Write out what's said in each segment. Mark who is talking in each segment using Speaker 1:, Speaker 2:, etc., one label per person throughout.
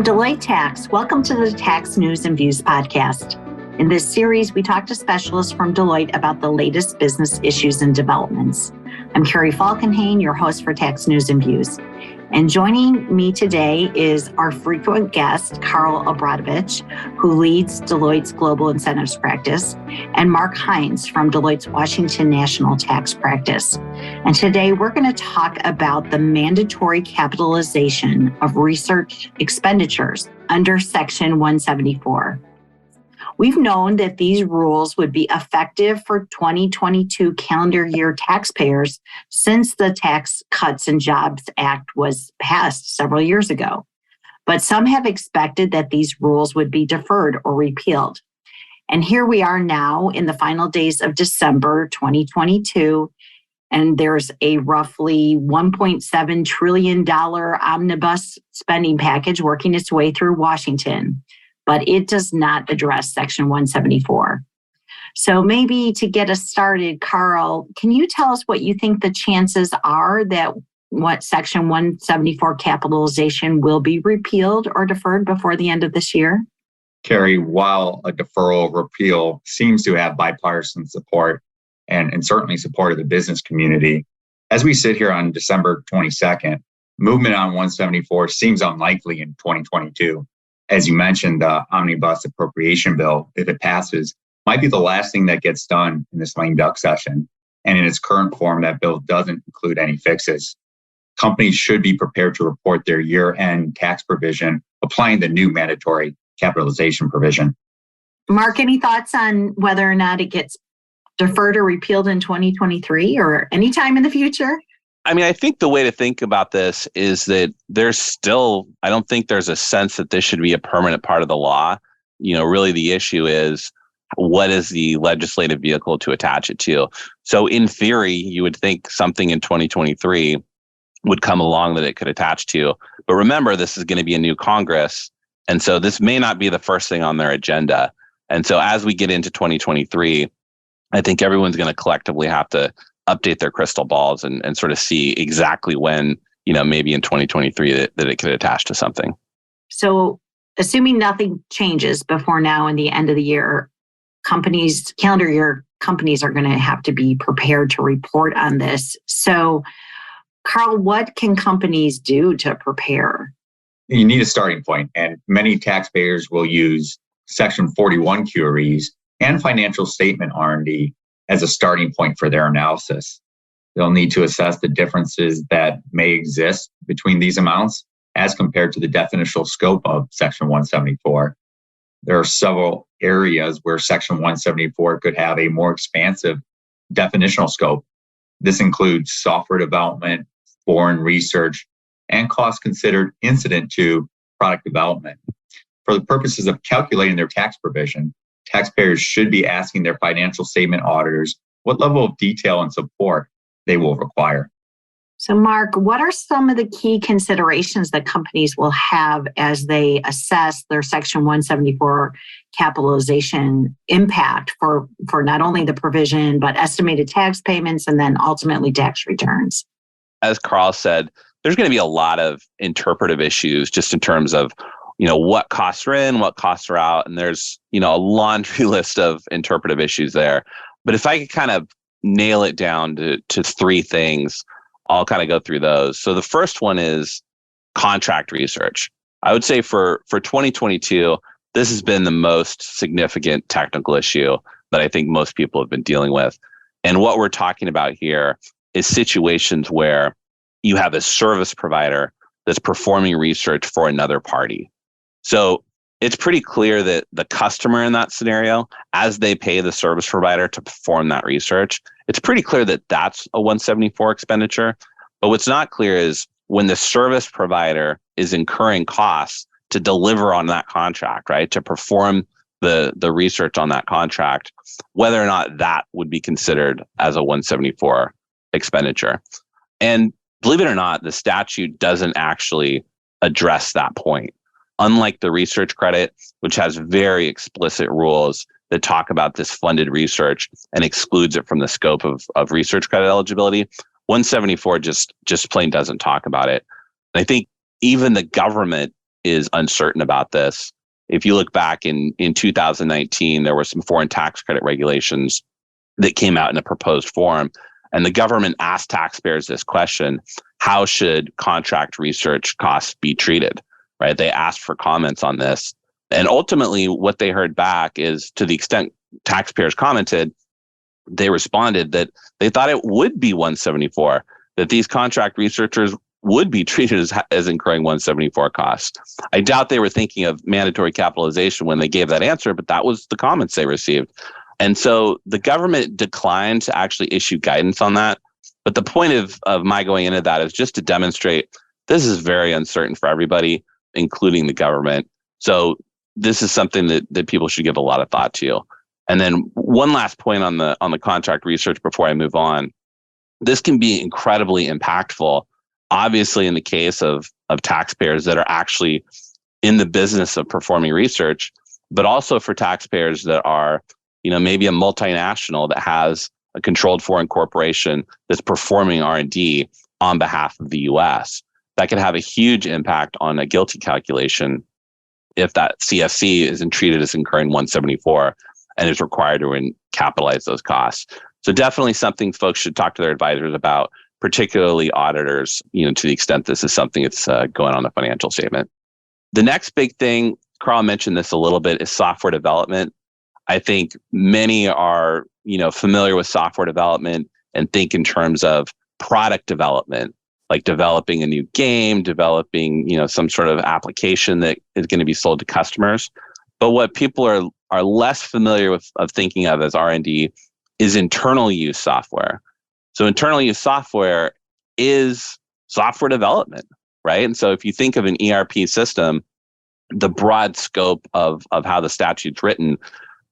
Speaker 1: From Deloitte Tax, welcome to the Tax News and Views podcast. In this series, we talk to specialists from Deloitte about the latest business issues and developments. I'm Carrie Falkenhayn, your host for Tax News and Views. And joining me today is our frequent guest, Carl Obradovich, who leads Deloitte's Global Incentives Practice, and Mark Hindes from Deloitte's Washington National Tax Practice. And today we're going to talk about the mandatory capitalization of research expenditures under Section 174. We've known that these rules would be effective for 2022 calendar year taxpayers since the Tax Cuts and Jobs Act was passed several years ago. But some have expected that these rules would be deferred or repealed. And here we are now in the final days of December 2022, and there's a roughly $1.7 trillion omnibus spending package working its way through Washington. But it does not address Section 174. So maybe to get us started, Carl, can you tell us what you think the chances are that what Section 174 capitalization will be repealed or deferred before the end of this year?
Speaker 2: Carrie, while a deferral or repeal seems to have bipartisan support and certainly support of the business community, as we sit here on December 22nd, movement on 174 seems unlikely in 2022. As you mentioned, the omnibus appropriation bill, if it passes, might be the last thing that gets done in this lame duck session. And in its current form, that bill doesn't include any fixes. Companies should be prepared to report their year-end tax provision, applying the new mandatory capitalization provision.
Speaker 1: Mark, any thoughts on whether or not it gets deferred or repealed in 2023 or any time in the future?
Speaker 3: I mean, I think the way to think about this is that I don't think there's a sense that this should be a permanent part of the law. You know, really the issue is what is the legislative vehicle to attach it to? So in theory, you would think something in 2023 would come along that it could attach to. But remember, this is going to be a new Congress. And so this may not be the first thing on their agenda. And so as we get into 2023, I think everyone's going to collectively have to update their crystal balls and sort of see exactly when, maybe in 2023 that it could attach to something.
Speaker 1: So assuming nothing changes before now and the end of the year, calendar year companies are going to have to be prepared to report on this. So Carl, what can companies do to prepare?
Speaker 2: You need a starting point, and many taxpayers will use Section 41 QREs and financial statement R&D as a starting point for their analysis. They'll need to assess the differences that may exist between these amounts as compared to the definitional scope of Section 174. There are several areas where Section 174 could have a more expansive definitional scope. This includes software development, foreign research, and costs considered incident to product development. For the purposes of calculating their tax provision, taxpayers should be asking their financial statement auditors what level of detail and support they will require.
Speaker 1: So, Mark, what are some of the key considerations that companies will have as they assess their Section 174 capitalization impact for not only the provision, but estimated tax payments and then ultimately tax returns?
Speaker 3: As Carl said, there's going to be a lot of interpretive issues just in terms of what costs are in, what costs are out. And there's, a laundry list of interpretive issues there. But if I could kind of nail it down to three things, I'll kind of go through those. So the first one is contract research. I would say for 2022, this has been the most significant technical issue that I think most people have been dealing with. And what we're talking about here is situations where you have a service provider that's performing research for another party. So it's pretty clear that the customer in that scenario, as they pay the service provider to perform that research, it's pretty clear that that's a 174 expenditure. But what's not clear is when the service provider is incurring costs to deliver on that contract, right, to perform the research on that contract, whether or not that would be considered as a 174 expenditure. And believe it or not, the statute doesn't actually address that point. Unlike the research credit, which has very explicit rules that talk about this funded research and excludes it from the scope of research credit eligibility, 174 just plain doesn't talk about it. And I think even the government is uncertain about this. If you look back in 2019, there were some foreign tax credit regulations that came out in a proposed form. And the government asked taxpayers this question: how should contract research costs be treated? Right? They asked for comments on this. And ultimately, what they heard back is, to the extent taxpayers commented, they responded that they thought it would be 174, that these contract researchers would be treated as incurring 174 costs. I doubt they were thinking of mandatory capitalization when they gave that answer, but that was the comments they received. And so the government declined to actually issue guidance on that. But the point of my going into that is just to demonstrate this is very uncertain for everybody, including the government. So this is something that people should give a lot of thought to. And then one last point on the contract research before I move on. This can be incredibly impactful, obviously, in the case of taxpayers that are actually in the business of performing research, but also for taxpayers that are, maybe a multinational that has a controlled foreign corporation that's performing R&D on behalf of the US. That could have a huge impact on a GILTI calculation if that CFC isn't treated as incurring 174 and is required to capitalize those costs. So definitely something folks should talk to their advisors about, particularly auditors, to the extent this is something that's going on the financial statement. The next big thing, Carl mentioned this a little bit, is software development. I think many are, familiar with software development and think in terms of product development, like developing a new game, developing, some sort of application that is going to be sold to customers. But what people are less familiar with of thinking of as R&D is internal use software. So internal use software is software development, right? And so if you think of an ERP system, the broad scope of how the statute's written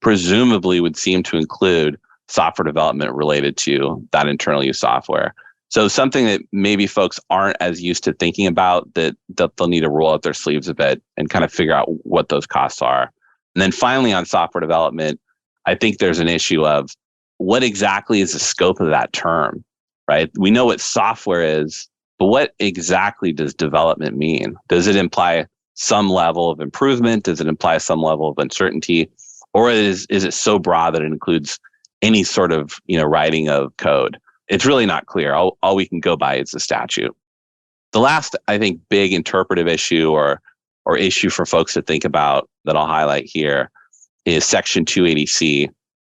Speaker 3: presumably would seem to include software development related to that internal use software. So something that maybe folks aren't as used to thinking about, that they'll need to roll up their sleeves a bit and kind of figure out what those costs are. And then finally, on software development, I think there's an issue of what exactly is the scope of that term, right? We know what software is, but what exactly does development mean? Does it imply some level of improvement? Does it imply some level of uncertainty? Or is it so broad that it includes any sort of writing of code? It's really not clear. All we can go by is the statute. The last, I think, big interpretive issue or issue for folks to think about that I'll highlight here is Section 280C.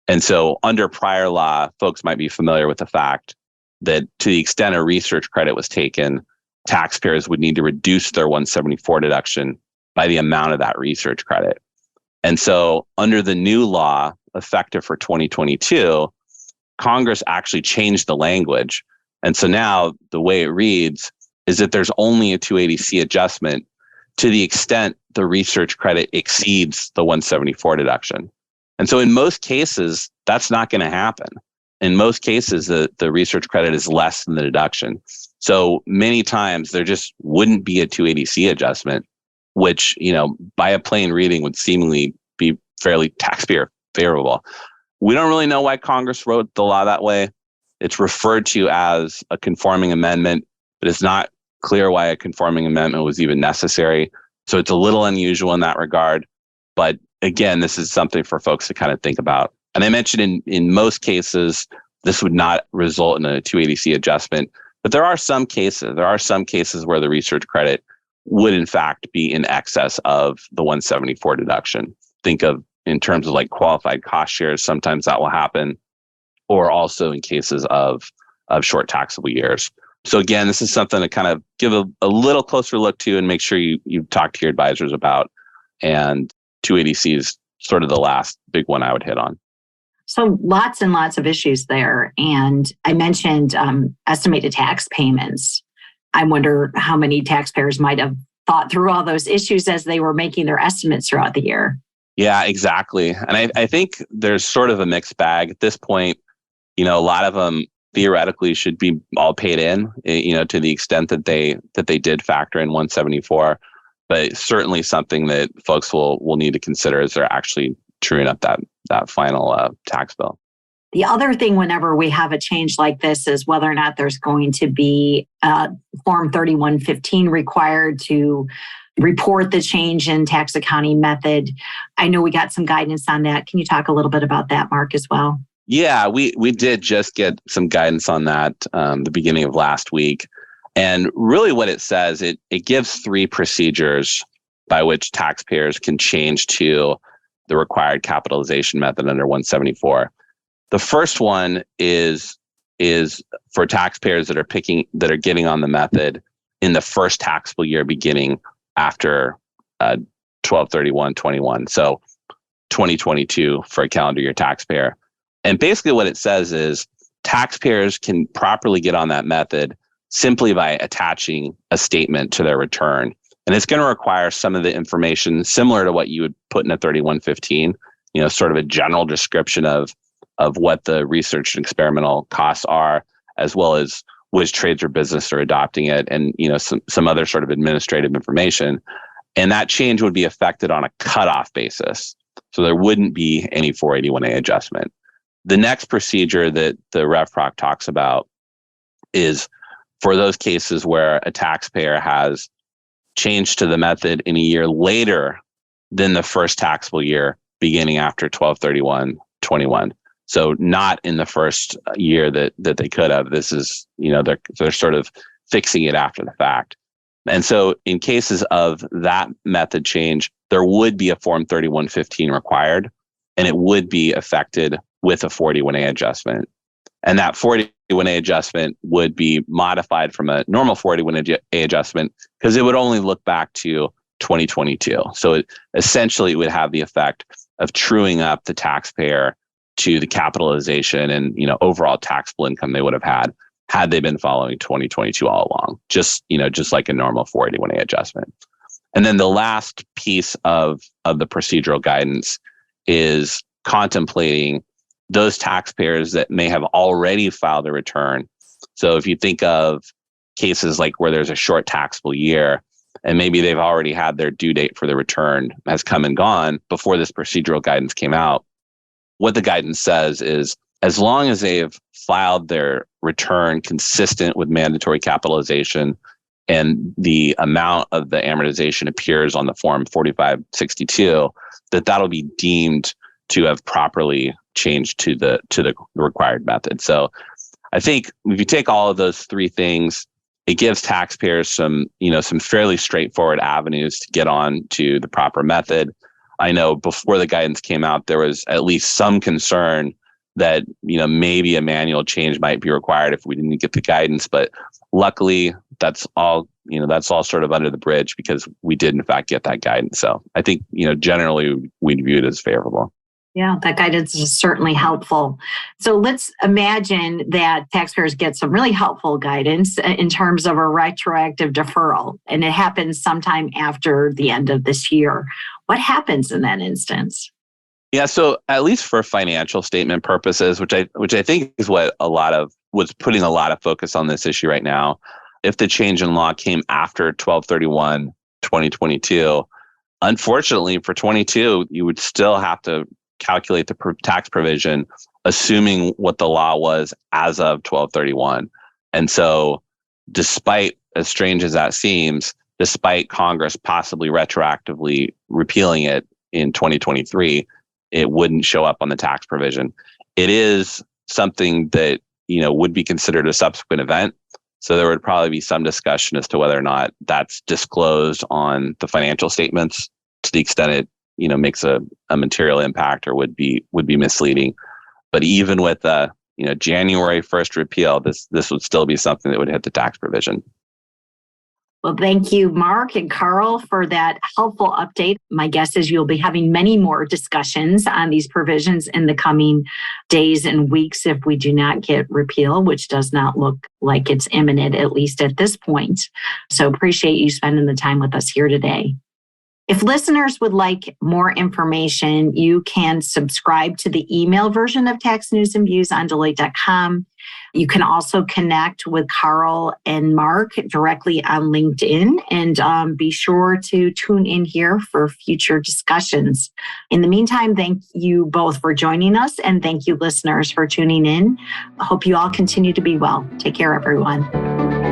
Speaker 3: And so under prior law, folks might be familiar with the fact that to the extent a research credit was taken, taxpayers would need to reduce their 174 deduction by the amount of that research credit. And so under the new law, effective for 2022, Congress actually changed the language. And so now the way it reads is that there's only a 280C adjustment to the extent the research credit exceeds the 174 deduction. And so in most cases, that's not going to happen. In most cases, the research credit is less than the deduction. So many times there just wouldn't be a 280C adjustment, which, by a plain reading would seemingly be fairly taxpayer favorable. We don't really know why Congress wrote the law that way. It's referred to as a conforming amendment, but it's not clear why a conforming amendment was even necessary. So it's a little unusual in that regard. But again, this is something for folks to kind of think about. And I mentioned in most cases, this would not result in a 280C adjustment. But there are some cases. There are some cases where the research credit would in fact be in excess of the 174 deduction. Think of in terms of like qualified cost shares, sometimes that will happen, or also in cases of short taxable years. So again, this is something to kind of give a little closer look to and make sure you talk to your advisors about. And 280C is sort of the last big one I would hit on.
Speaker 1: So lots and lots of issues there. And I mentioned estimated tax payments. I wonder how many taxpayers might have thought through all those issues as they were making their estimates throughout the year.
Speaker 3: Yeah, exactly. And I think there's sort of a mixed bag at this point. A lot of them theoretically should be all paid in, to the extent that they did factor in 174. But it's certainly something that folks will need to consider as they're actually truing up that final tax bill.
Speaker 1: The other thing whenever we have a change like this is whether or not there's going to be Form 3115 required to report the change in tax accounting method. I know we got some guidance on that. Can you talk a little bit about that, Mark, as well?
Speaker 3: Yeah, we did just get some guidance on that the beginning of last week. And really what it says, it gives 3 procedures by which taxpayers can change to the required capitalization method under 174. The first one is for taxpayers that are getting on the method in the first taxable year beginning after 12/31/21. So 2022 for a calendar year taxpayer. And basically what it says is taxpayers can properly get on that method simply by attaching a statement to their return. And it's going to require some of the information similar to what you would put in a 3115, sort of a general description of what the research and experimental costs are, as well as which trades or business are adopting it, and some other sort of administrative information. And that change would be affected on a cutoff basis. So there wouldn't be any 481A adjustment. The next procedure that the RevProc talks about is for those cases where a taxpayer has changed to the method in a year later than the first taxable year beginning after 12/31/21. So not in the first year that they could have. This is, they're sort of fixing it after the fact. And so in cases of that method change, there would be a Form 3115 required, and it would be affected with a 41A adjustment. And that 41A adjustment would be modified from a normal 41A adjustment because it would only look back to 2022. So it essentially would have the effect of truing up the taxpayer to the capitalization and overall taxable income they would have had they been following 2022 all along, just like a normal 481A adjustment. And then the last piece of the procedural guidance is contemplating those taxpayers that may have already filed a return. So if you think of cases like where there's a short taxable year and maybe they've already had their due date for the return has come and gone before this procedural guidance came out, what the guidance says is as long as they've filed their return consistent with mandatory capitalization and the amount of the amortization appears on the Form 4562, that'll be deemed to have properly changed to the required method. So I think if you take all of those 3 things, it gives taxpayers some fairly straightforward avenues to get on to the proper method. I know before the guidance came out, there was at least some concern that, maybe a manual change might be required if we didn't get the guidance. But luckily, that's all sort of under the bridge because we did in fact get that guidance. So I think, generally we'd view it as favorable.
Speaker 1: Yeah, that guidance is certainly helpful. So let's imagine that taxpayers get some really helpful guidance in terms of a retroactive deferral, and it happens sometime after the end of this year. What happens in that instance?
Speaker 3: Yeah, so at least for financial statement purposes, which I think is what's putting a lot of focus on this issue right now. If the change in law came after 12/31/2022, unfortunately for 22, you would still have to calculate the tax provision, assuming what the law was as of 12/31. And so despite, as strange as that seems, despite Congress possibly retroactively repealing it in 2023, it wouldn't show up on the tax provision. It is something that, would be considered a subsequent event. So there would probably be some discussion as to whether or not that's disclosed on the financial statements to the extent it makes a material impact or would be misleading. But even with the January 1st repeal, this would still be something that would hit the tax provision.
Speaker 1: Well, thank you, Mark and Carl, for that helpful update. My guess is you'll be having many more discussions on these provisions in the coming days and weeks if we do not get repeal, which does not look like it's imminent, at least at this point. So appreciate you spending the time with us here today. If listeners would like more information, you can subscribe to the email version of Tax News and Views on Deloitte.com. You can also connect with Carl and Mark directly on LinkedIn, and be sure to tune in here for future discussions. In the meantime, thank you both for joining us, and thank you listeners for tuning in. I hope you all continue to be well. Take care, everyone.